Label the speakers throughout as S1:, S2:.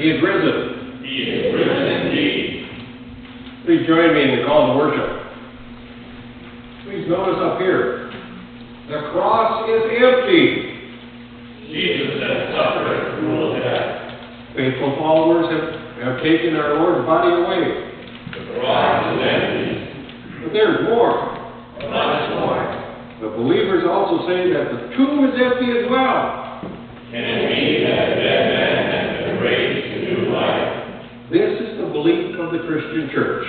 S1: He is risen. He is risen indeed. Please join me in the call to worship. Please notice up here, the cross is empty.
S2: Jesus has suffered a cruel death.
S1: Faithful followers have taken our Lord's body away.
S2: The cross is empty.
S1: But there's more.
S2: Much more.
S1: The believers also say that the tomb is empty as well.
S2: Can it be that a dead man has been raised to new life?
S1: This is the belief of the Christian church.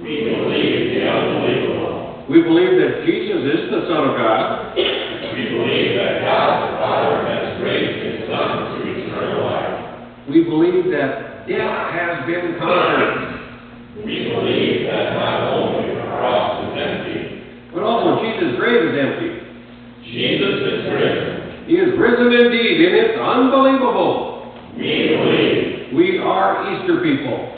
S2: We believe the unbelievable.
S1: We believe that Jesus is the Son of God.
S2: We believe that God the Father has raised His Son to eternal life.
S1: We believe that death has been conquered.
S2: We believe that not only the cross is empty,
S1: but also empty.
S2: Jesus is risen.
S1: He is risen indeed, and it's unbelievable.
S2: We believe.
S1: We are Easter people.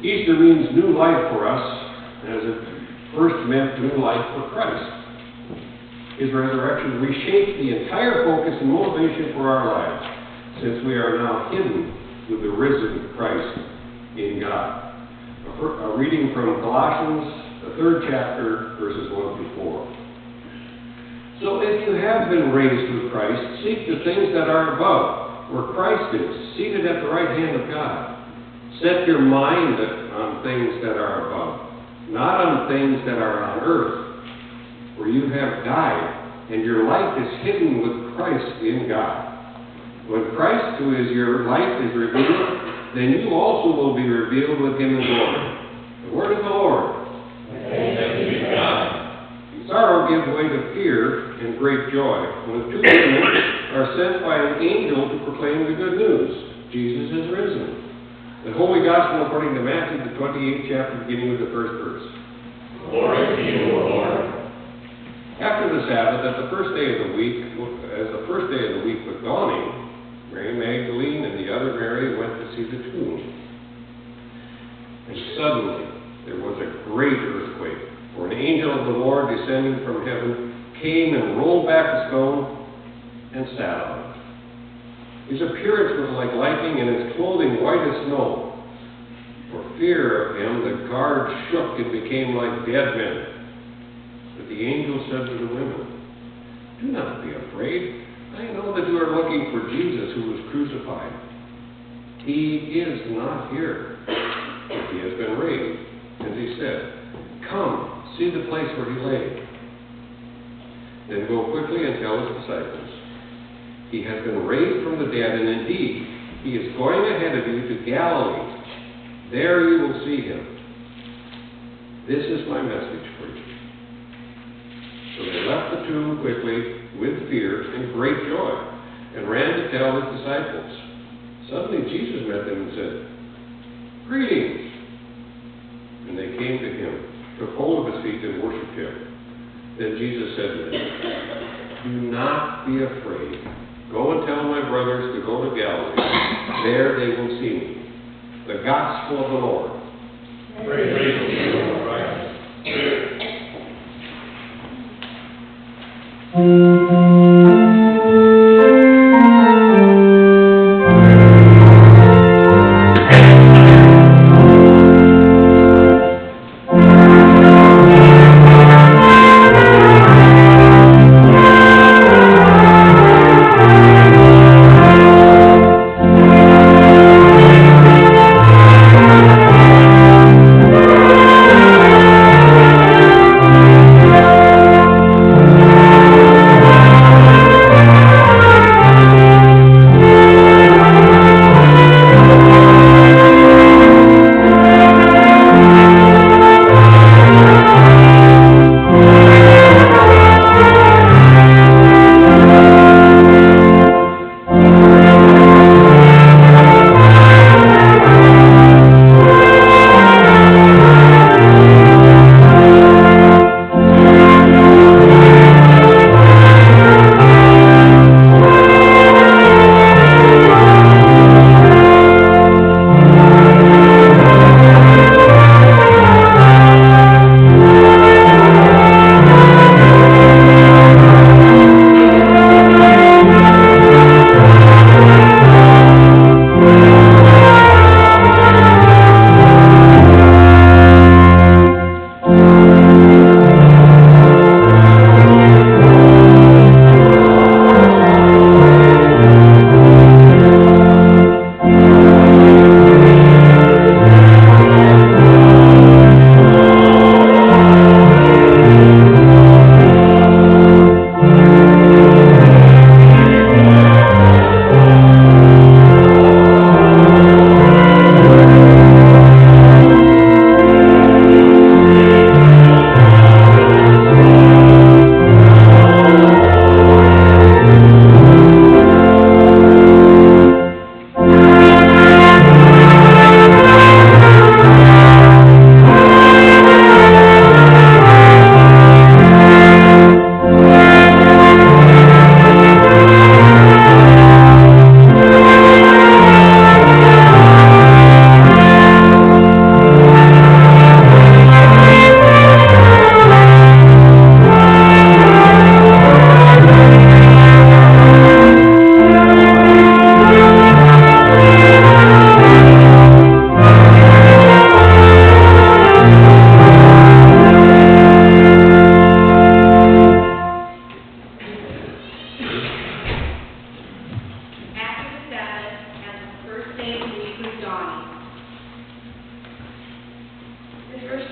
S1: Easter means new life for us, as it first meant new life for Christ. His resurrection reshaped the entire focus and motivation for our lives, since we are now hidden with the risen Christ in God. A reading from Colossians, the 3rd chapter, verses 1 through 4. So if you have been raised with Christ, seek the things that are above, where Christ is, seated at the right hand of God. Set your mind on things that are above, not on things that are on earth, for you have died, and your life is hidden with Christ in God. When Christ, who is your life, is revealed, then you also will be revealed with him in glory. The word of the Lord.
S2: Thanks be to God.
S1: Sorrow gives way to fear and great joy when two women are sent by an angel to proclaim the good news. Jesus is risen. The Holy Gospel according to Matthew, the 28th chapter, beginning with the 1st verse.
S2: Glory to you, O Lord.
S1: After the Sabbath, as the first day of the week was dawning, Mary Magdalene and the other Mary went to see the tomb. And suddenly there was a great earthquake, for an of the Lord descending from heaven came and rolled back the stone and sat on it. His appearance was like lightning and his clothing white as snow. For fear of him, the guards shook and became like dead men. But the angel said to the women, "Do not be afraid. I know that you are looking for Jesus who was crucified. He is not here. He has been raised, as he said. Come, see the place where he lay. Then go quickly and tell his disciples. He has been raised from the dead, and indeed, he is going ahead of you to Galilee. There you will see him. This is my message for you." So they left the tomb quickly with fear and great joy, and ran to tell his disciples. Suddenly Jesus met them and said, "Greetings." And they came to him, took hold of his feet, and worshipped him. Then Jesus said to them, "Do not be afraid. Go and tell my brothers to go to Galilee. There they will see me." The Gospel of the Lord.
S2: Praise to you, O Christ.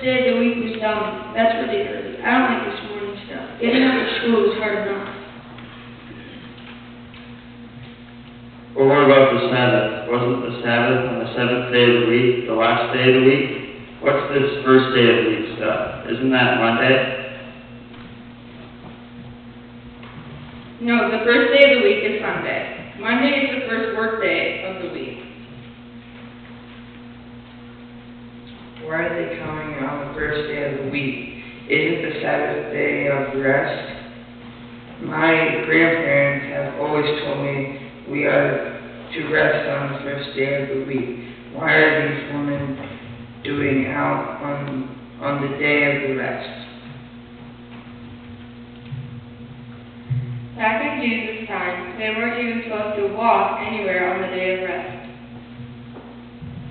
S3: day of the week was done. That's really early. I don't like this morning stuff. Getting up at school is hard enough.
S4: Well, what about the Sabbath? Wasn't the Sabbath on the seventh day of the week, the last day of the week? What's this first day of the week stuff? Isn't that Monday?
S3: No, the first day of the week is Sunday. Monday is the first work day of the week.
S5: Why are they counting on the first day of the week? Isn't the Sabbath day of rest? My grandparents have always told me we are to rest on the first day of the week. Why are these women doing out on the day of the rest?
S3: Jesus' time, they weren't even supposed to walk anywhere on the day of rest.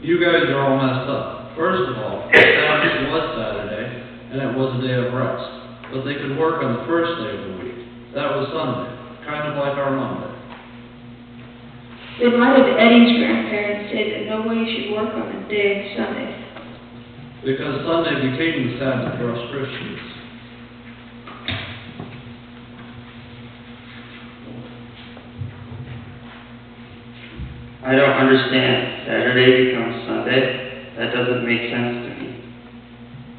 S6: You guys are all messed up. First of all, Sabbath was Saturday, and it was a day of rest. But they could work on the first day of the week. That was Sunday, kind of like our Monday.
S3: Then why did Eddie's grandparents say that nobody should work on the day of Sunday?
S6: Because Sunday became the Sabbath for us Christians.
S4: I don't understand. Saturday becomes Sunday? That doesn't make sense to me.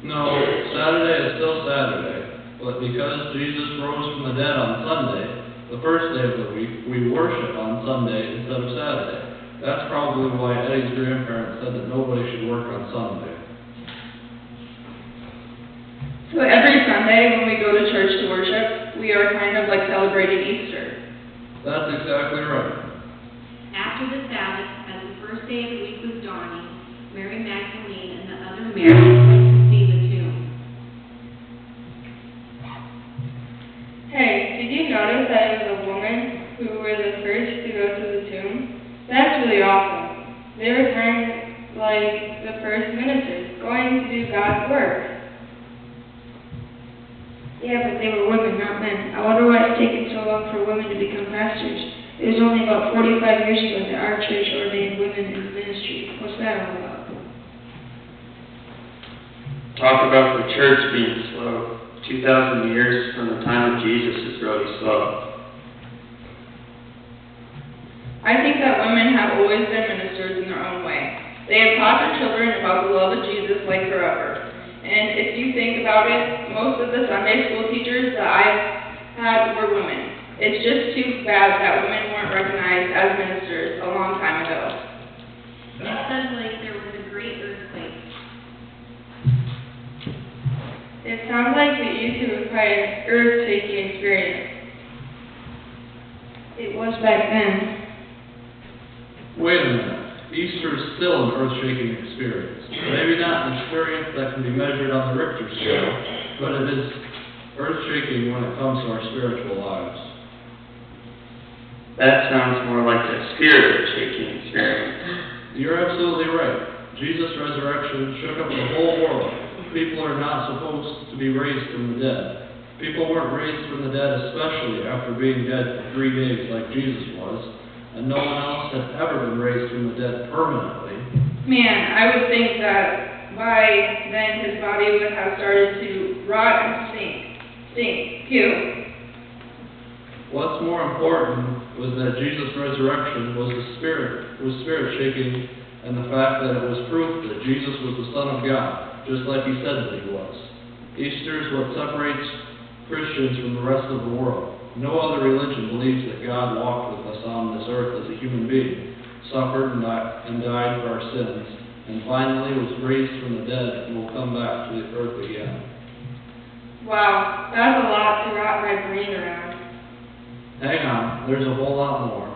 S6: No, Saturday is still Saturday. But because Jesus rose from the dead on Sunday, the first day of the week, we worship on Sunday instead of Saturday. That's probably why Eddie's grandparents said that nobody should work on Sunday.
S3: So every Sunday when we go to church to worship, we are kind of like celebrating Easter.
S6: That's exactly right.
S7: After the Sabbath, as the first day of the week was dawning, Mary Magdalene and the other Mary went to see the tomb.
S3: Hey, did you notice that it was a woman who were the first to go to the tomb? That's really awesome. They were kind of like the first ministers, going to do God's work. Yeah, but they were women, not men. I wonder why it's taken so long for women to become pastors. It was only about 45 years ago that our church ordained women in the ministry. What's that all about?
S4: Talk about the church being slow. 2,000 years from the time of Jesus is really slow.
S3: I think that women have always been ministers in their own way. They have taught their children about the love of Jesus like forever. And if you think about it, most of the Sunday school teachers that I've had were women. It's just too bad that women weren't recognized as ministers a long time ago.
S7: It says like there was a great earthquake.
S3: It sounds like it used to be quite an earth-shaking experience. It was back then.
S6: Wait a minute. Easter is still an earth-shaking experience. Maybe not an experience that can be measured on the Richter scale, but it is earth-shaking when it comes to our spiritual lives.
S4: That sounds more like a spirit-shaking experience.
S6: You're absolutely right. Jesus' resurrection shook up the whole world. People are not supposed to be raised from the dead. People weren't raised from the dead, especially after being dead for 3 days like Jesus was, and no one else had ever been raised from the dead permanently.
S3: Man, I would think that by then his body would have started to rot and stink. Phew.
S6: What's more important was that Jesus' resurrection was spirit-shaking, and the fact that it was proof that Jesus was the Son of God, just like he said that he was. Easter is what separates Christians from the rest of the world. No other religion believes that God walked with us on this earth as a human being, suffered and died for our sins, and finally was raised from the dead and will come back to the earth again.
S3: Wow, that's a lot to wrap my brain around.
S6: Hang on, there's a whole lot more.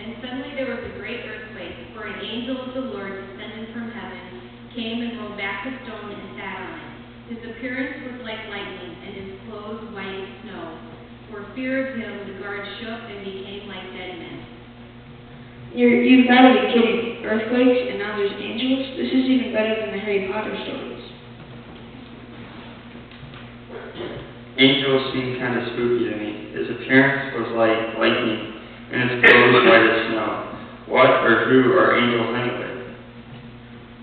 S7: And suddenly there was a great earthquake, for an angel of the Lord descended from heaven, came and rolled back the stone and sat on it. His appearance was like lightning, and his clothes white as snow. For fear of him, the guards shook and became like dead men.
S3: You've got to be kidding. Earthquakes, and now there's angels? This is even better than the Harry Potter stories.
S4: Angels seem kind of spooky to me. His appearance was like lightning, and his clothes white as snow. What or who are angels anyway?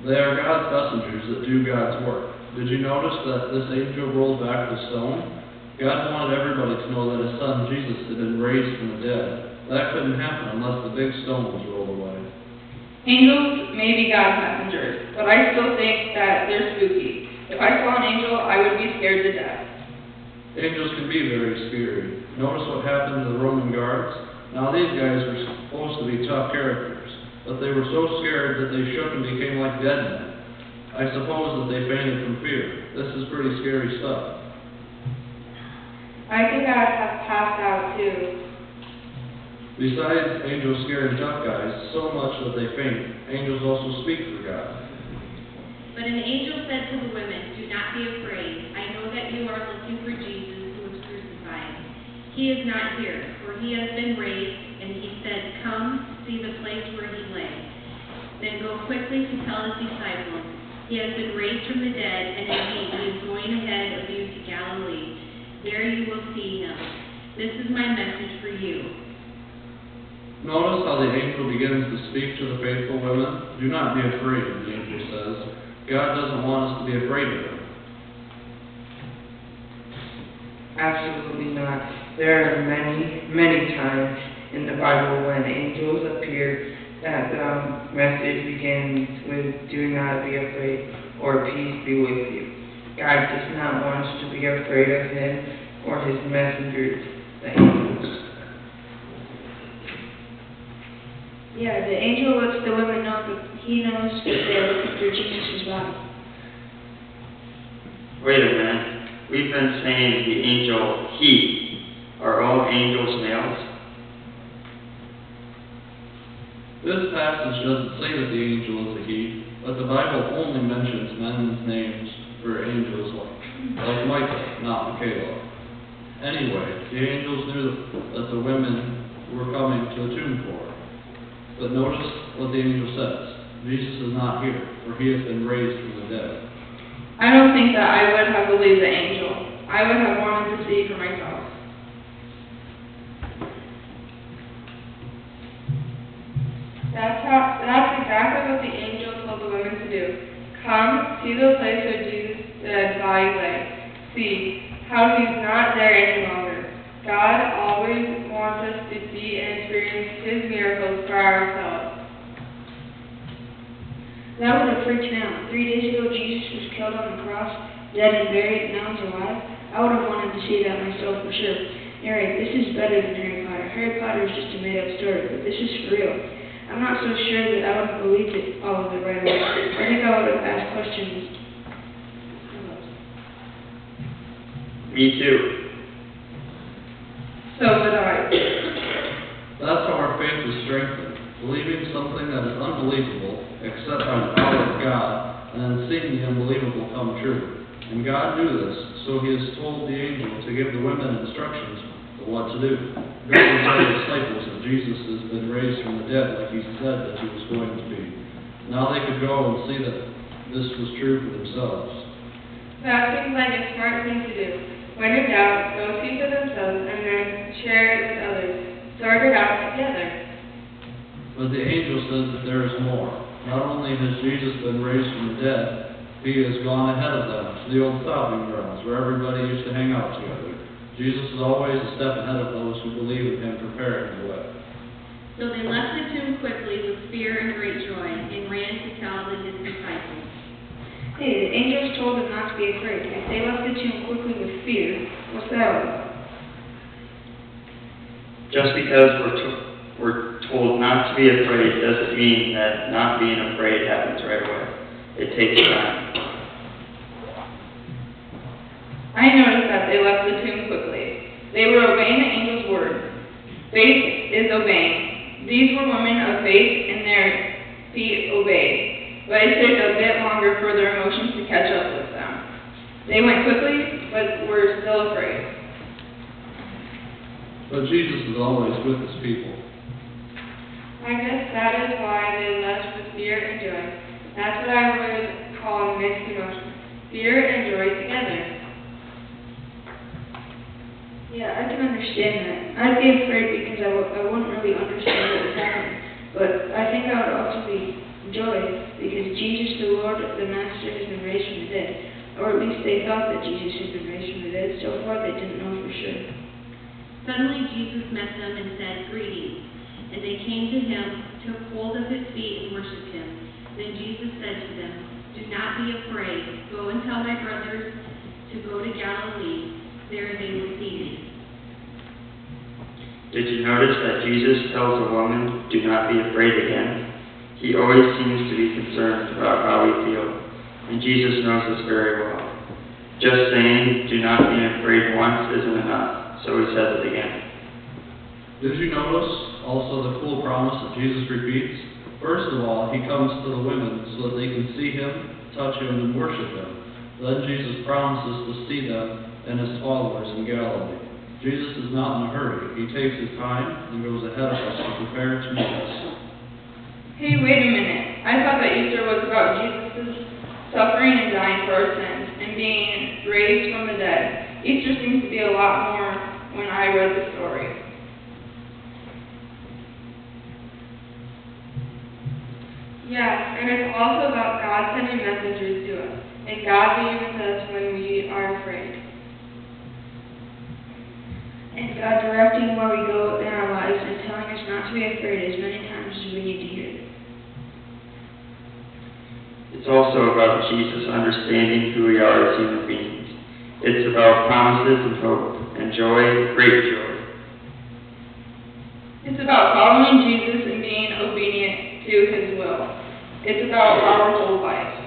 S6: They are God's messengers that do God's work. Did you notice that this angel rolled back the stone? God wanted everybody to know that his son Jesus had been raised from the dead. That couldn't happen unless the big stone was rolled away.
S3: Angels may be God's messengers, but I still think that they're spooky. If I saw an angel, I would be scared to death.
S6: Angels can be very scary. Notice what happened to the Roman guards? Now these guys were supposed to be tough characters, but they were so scared that they shook and became like dead men. I suppose that they fainted from fear. This is pretty scary stuff.
S3: I think I'd have passed out too.
S6: Besides angels scaring tough guys so much that they faint, angels also speak for God.
S7: But an angel said to the women, "Do not be afraid. I know that you are looking for Jesus who was crucified. He He is not here, for he has been raised, and he said, Come, see the place where he lay. Then go quickly to tell his disciples, he has been raised from the dead, and indeed he is going ahead of you to Galilee. There you will see him. This is my message for you.
S6: Notice how the angel begins to speak to the faithful women. Do not be afraid, the angel says. God doesn't want us to be afraid of him.
S5: Absolutely not. There are many, many times in the Bible when angels appear that the message begins with, do not be afraid, or peace be with you. God does not want us to be afraid of him or his messengers, the angels.
S3: Yeah, the angel lets the women know that he knows that they're looking for Jesus' body.
S4: Wait a minute. We've been saying the angel he. Are all angels males?
S6: This passage doesn't say that the angel is a he, but the Bible only mentions men's names for angels like Michael, not Michaela. Anyway, the angels knew that the women were coming to the tomb for her. But notice what the angel says. Jesus is not here, for he has been raised from the dead.
S3: I don't think that I would have believed the angel. I would have wanted to see for myself. That's exactly what the angel told the women to do. Come, see the place where Jesus' dead body lay. See how he's not there any longer. God always wants us to see and experience his miracles for ourselves.
S8: That would have freaked me out. 3 days ago, Jesus was killed on the cross, dead and buried, now he's alive. I would have wanted to see that myself for sure. You're right, this is better than Harry Potter. Harry Potter is just a made-up story, but this is for real. I'm not so sure that I would have believed it, all of it right away. I think I would have asked questions.
S4: Me too.
S3: So would I.
S6: That's how our faith is strengthened, believing something that is unbelievable, except by the power of God, and then seeing the unbelievable come true. And God knew this, so he has told the angel to give the women instructions of what to do. Go and tell the disciples that Jesus has been raised from the dead like he said that he was going to be. Now they could go and see that this was true for themselves.
S3: That seems like a smart thing to do. When in doubt, go see for themselves and then share it with others. Sort it out together.
S6: But the angel says that there is more. Not only has Jesus been raised from the dead, he has gone ahead of them to the old stomping grounds where everybody used to hang out together. Jesus is always a step ahead of those who believe in him, preparing the way.
S7: So they left the tomb quickly with fear and great joy, and ran to tell his disciples.
S8: Hey, the angels told them not to be afraid. If they left the tomb quickly with fear, what's that all about?
S4: Just because we're told not to be afraid doesn't mean that not being afraid happens right away. It takes time.
S3: I noticed that they left the tomb quickly. They were obeying the angel's word. Faith is obeying. These were women of faith, and their feet obeyed. But it took a bit longer for their emotions to catch up with them. They went quickly, but were still afraid.
S6: But Jesus is always with his people.
S3: I guess that is why they left with fear and joy. That's what I would call mixed emotions. Fear and joy together.
S8: Yeah, I can understand that. I'd be afraid because I wouldn't really understand what was happening. But I think I would also be joy because Jesus, the Lord, the Master, has been raised from the dead. Or at least they thought that Jesus had been raised from the dead. So far, they didn't know for sure.
S7: Suddenly Jesus met them and said, Greetings. And they came to him, took hold of his feet, and worshipped him. Then Jesus said to them, Do not be afraid. Go and tell my brothers to go to Galilee. There they will see me.
S4: Did you notice that Jesus tells a woman, do not be afraid again? He always seems to be concerned about how we feel, and Jesus knows this very well. Just saying, do not be afraid once isn't enough, so he says it again.
S6: Did you notice also the cool promise that Jesus repeats? First of all, he comes to the women so that they can see him, touch him, and worship him. Then Jesus promises to see them and his followers in Galilee. Jesus is not in a hurry. He takes his time and goes ahead of us to prepare to meet us.
S3: Hey, wait a minute. I thought that Easter was about Jesus' suffering and dying for our sins and being raised from the dead. Easter seems to be a lot more when I read the story.
S9: Yeah, and it's also about God sending messengers to us, and God being with us when we are afraid.
S8: And God directing where we go in our lives and telling us not to be afraid as many times as we need to hear it.
S4: It's also about Jesus understanding who we are as human beings. It's about promises and hope and joy, great joy.
S3: It's about following Jesus and being obedient to his will. It's about our whole life.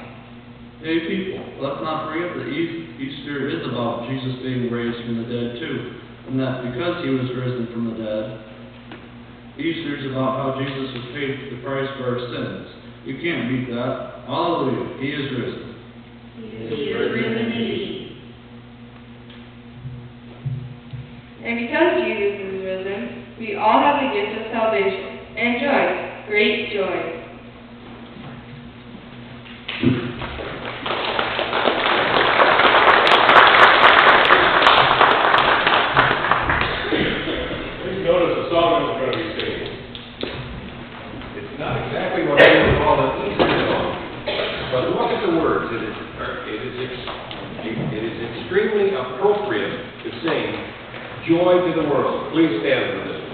S6: Hey people, let's not forget that Easter is about Jesus being raised from the dead too. And that because he was risen from the dead, Easter is about how Jesus has paid the price for our sins. You can't beat that. Hallelujah. He is risen.
S7: He is risen indeed.
S9: And because Jesus is risen, we all have the gift of salvation and joy, great joy.
S1: Please notice the song that we're going to be singing. It's not exactly what I would call an Easter song, but look at the words. It is extremely appropriate to sing "Joy to the World." Please stand for this one.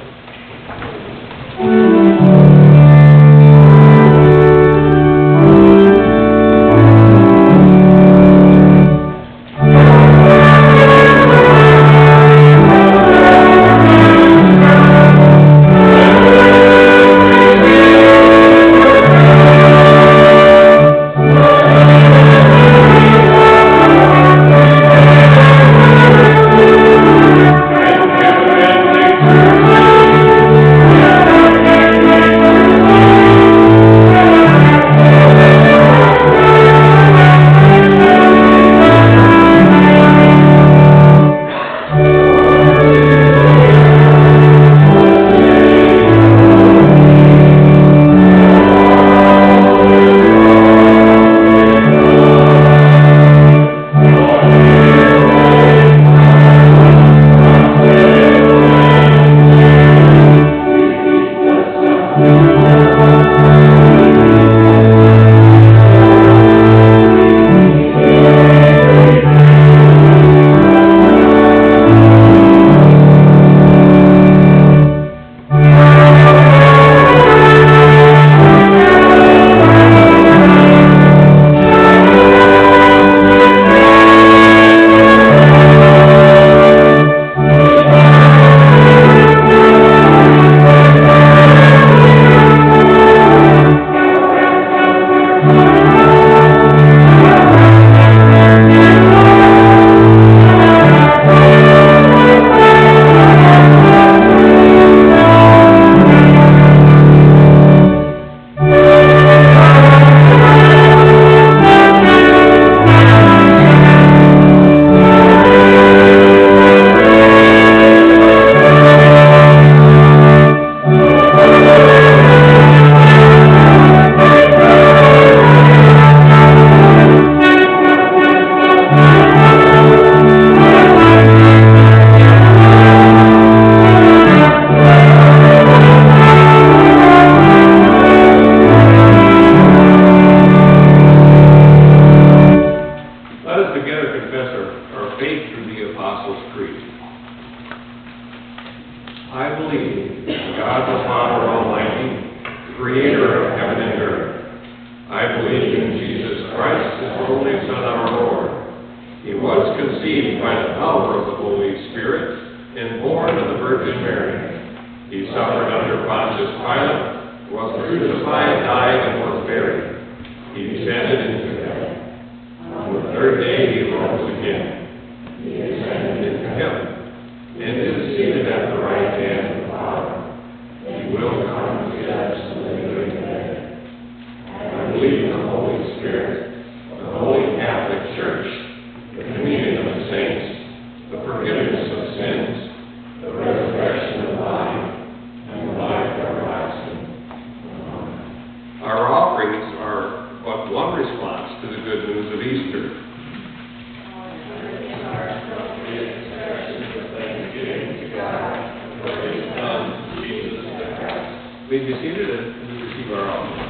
S1: Please be seated and receive our offering.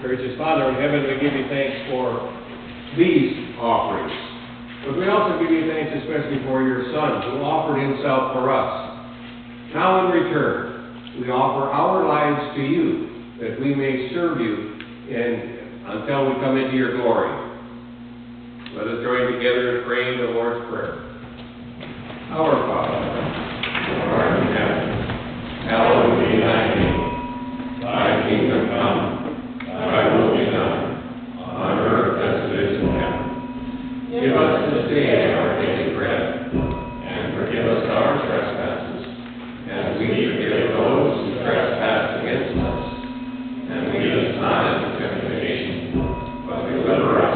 S1: Gracious Father in heaven, we give you thanks for these offerings. But we also give you thanks especially for your Son, who offered himself for us. Now in return, we offer our lives to you, that we may serve you until we come into your glory. Let us join together in praying the Lord's Prayer. Our Father, who art in heaven, hallowed be thy name. Thy kingdom come. Thy will be done, on earth as it is in heaven. Give us this day our daily bread, and forgive us our trespasses, as we forgive those who trespass against us. And lead us not into temptation, but deliver us